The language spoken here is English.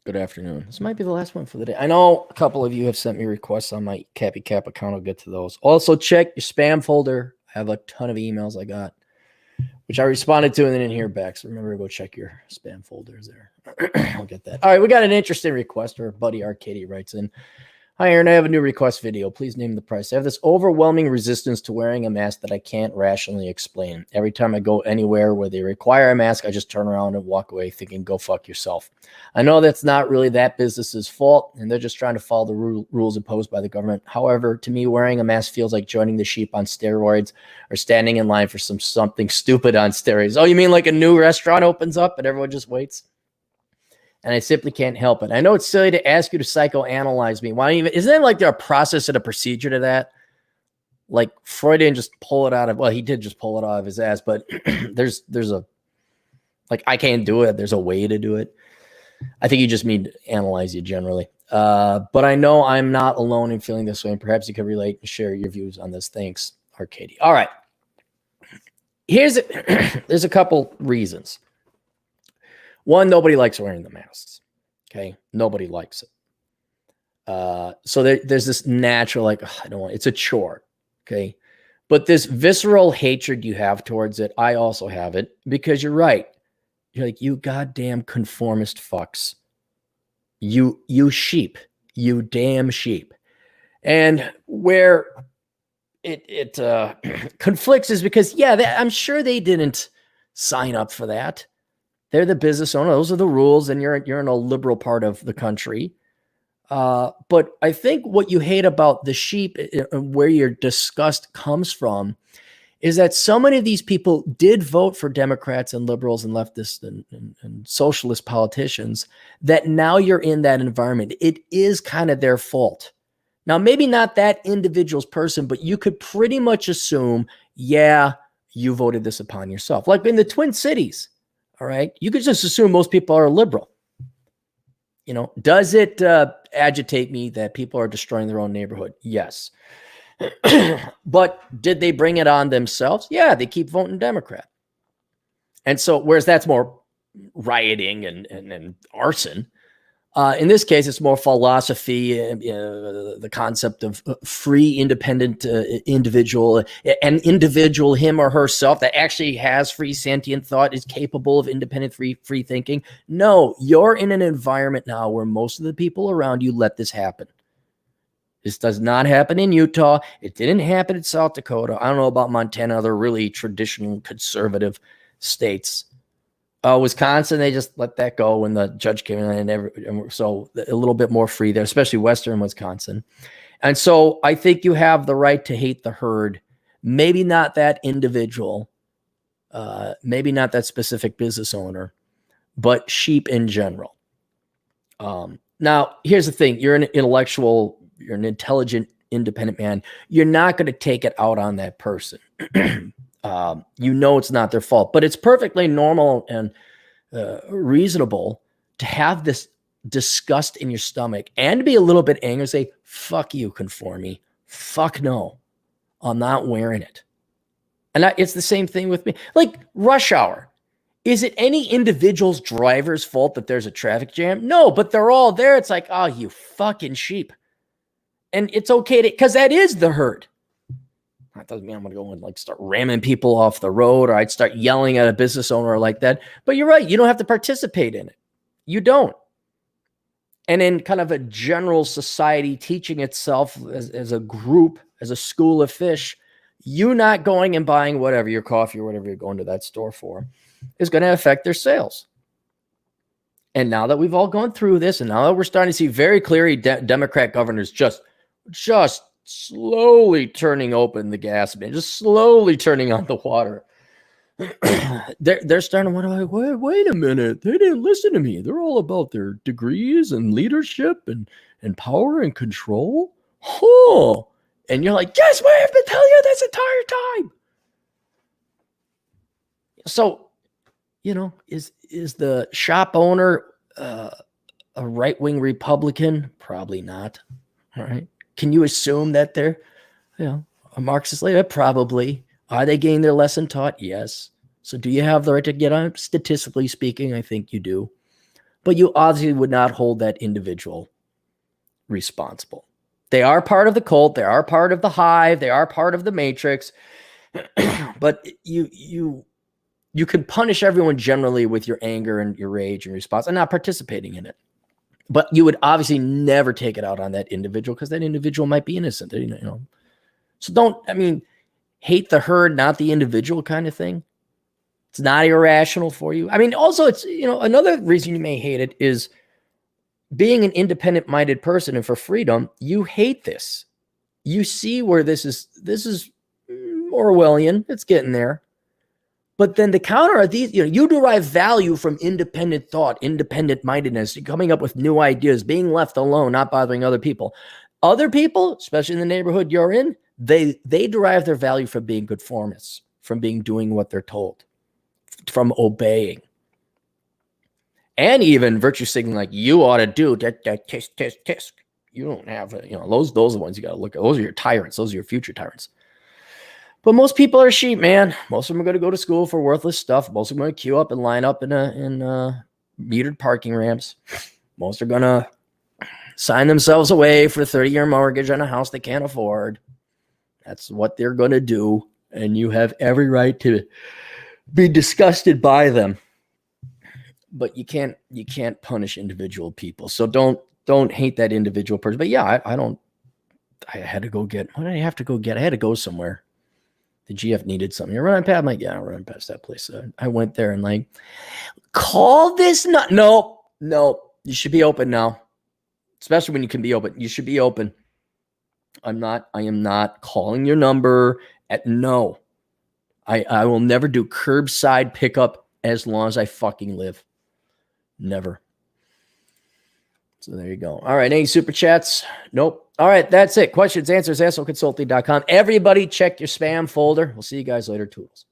Good afternoon. This might be the last one for the day. I know a couple of you have sent me requests on my Cappy Cap account. I'll get to those. Also, check your spam folder. I have a ton of emails I got, which I responded to and then didn't hear back. So remember to go check your spam folders there. I'll get that. All right, we got an interesting request. Our buddy Arcady writes in. Hi, Aaron. I have a new request video. Please name the price. I have this overwhelming resistance to wearing a mask that I can't rationally explain. Every time I go anywhere where they require a mask, I just turn around and walk away thinking, go fuck yourself. I know that's not really that business's fault, and they're just trying to follow the rules imposed by the government. However, to me, wearing a mask feels like joining the sheep on steroids or standing in line for something stupid on steroids. Oh, you mean like a new restaurant opens up and everyone just waits? And I simply can't help it. I know it's silly to ask you to psychoanalyze me. Why even? Isn't there like a process and a procedure to that? Like Freud didn't just pull it out of, well, he did just pull it out of his ass, but there's a, like, I can't do it. There's a way to do it. I think you just mean to analyze you generally. But I know I'm not alone in feeling this way, and perhaps you can relate and share your views on this. Thanks, Arcady. All right. There's a couple reasons. One, nobody likes wearing the masks. Okay. Nobody likes it. So there's this natural, like, I don't want, it's a chore. Okay. But this visceral hatred you have towards it, I also have it, because you're right. You're like, you goddamn conformist fucks. You sheep. You damn sheep. And where it conflicts is because, yeah, I'm sure they didn't sign up for that. They're the business owner. Those are the rules, and you're in a liberal part of the country. But I think what you hate about the sheep, where your disgust comes from, is that so many of these people did vote for Democrats and liberals and leftists and socialist politicians, that now you're in that environment. It is kind of their fault. Now, maybe not that individual's person, but you could pretty much assume, yeah, you voted this upon yourself. Like in the Twin Cities. All right. You could just assume most people are liberal. You know, does it agitate me that people are destroying their own neighborhood? Yes. But did they bring it on themselves? Yeah, they keep voting Democrat. And so, whereas that's more rioting and arson. In this case, it's more philosophy, the concept of free, independent individual, an individual, him or herself, that actually has free sentient thought, is capable of independent free thinking. No, you're in an environment now where most of the people around you let this happen. This does not happen in Utah. It didn't happen in South Dakota. I don't know about Montana, other really traditional conservative states. Wisconsin, they just let that go when the judge came in, and so a little bit more free there, especially Western Wisconsin. And so I think you have the right to hate the herd. Maybe not that individual, maybe not that specific business owner, but sheep in general. Now, here's the thing. You're an intellectual, you're an intelligent, independent man. You're not going to take it out on that person. You know it's not their fault, but it's perfectly normal and reasonable to have this disgust in your stomach and to be a little bit angry and say, fuck you, conformie. Fuck no. I'm not wearing it. And it's the same thing with me. Like rush hour. Is it any individual's driver's fault that there's a traffic jam? No, but they're all there. It's like, oh, you fucking sheep. And it's okay to, because that is the herd. That doesn't mean I'm going to go and like start ramming people off the road, or I'd start yelling at a business owner like that. But you're right. You don't have to participate in it. You don't. And in kind of a general society teaching itself as a group, as a school of fish, you not going and buying whatever, your coffee or whatever you're going to that store for, is going to affect their sales. And now that we've all gone through this, and now that we're starting to see very clearly Democrat governors just slowly turning open the gas bin, just slowly turning on the water. They're starting to wonder, like, wait a minute. They didn't listen to me. They're all about their degrees and leadership and power and control. Oh, and you're like, yes, why I've been telling you this entire time. So, you know, is the shop owner a right-wing Republican? Probably not. All right. Can you assume that they're, a Marxist leader? Probably. Are they getting their lesson taught? Yes. So do you have the right to get on? Statistically speaking, I think you do. but you obviously would not hold that individual responsible. They are part of the cult. They are part of the hive. They are part of the matrix. But you can punish everyone generally with your anger and your rage and response and not participating in it. But you would obviously never take it out on that individual because that individual might be innocent. You know. So don't, I mean, hate the herd, not the individual kind of thing. It's not irrational for you. I mean, also it's, you know, another reason you may hate it is being an independent-minded person and for freedom, you hate this. You see where this is Orwellian. It's getting there. But then the counter are these, you know, you derive value from independent thought, independent-mindedness, coming up with new ideas, being left alone, not bothering other people. Other people, especially in the neighborhood you're in, they derive their value from being conformists, from doing what they're told, from obeying. And even virtue signaling, like you ought to do that, tisk. You don't have, you know, those are the ones you got to look at. Those are your tyrants. Those are your future tyrants. But most people are sheep, man. Most of them are going to go to school for worthless stuff. Most of them are going to queue up and line up in metered parking ramps. Most are going to sign themselves away for a 30-year mortgage on a house they can't afford. That's what they're going to do. And you have every right to be disgusted by them. But you can't punish individual people. So don't hate that individual person. But yeah, I had to go get, what did I have to go get? I had to go somewhere. The GF needed something. You're running past, I'm like, yeah, I'm running past that place. So I went there and like, call this not, no, you should be open now. Especially when you can be open. You should be open. I am not calling your number at no. I will never do curbside pickup as long as I fucking live. Never. So there you go. All right. Any super chats? Nope. All right. That's it. Questions, answers, assholeconsulting.com. Everybody check your spam folder. We'll see you guys later. Tools.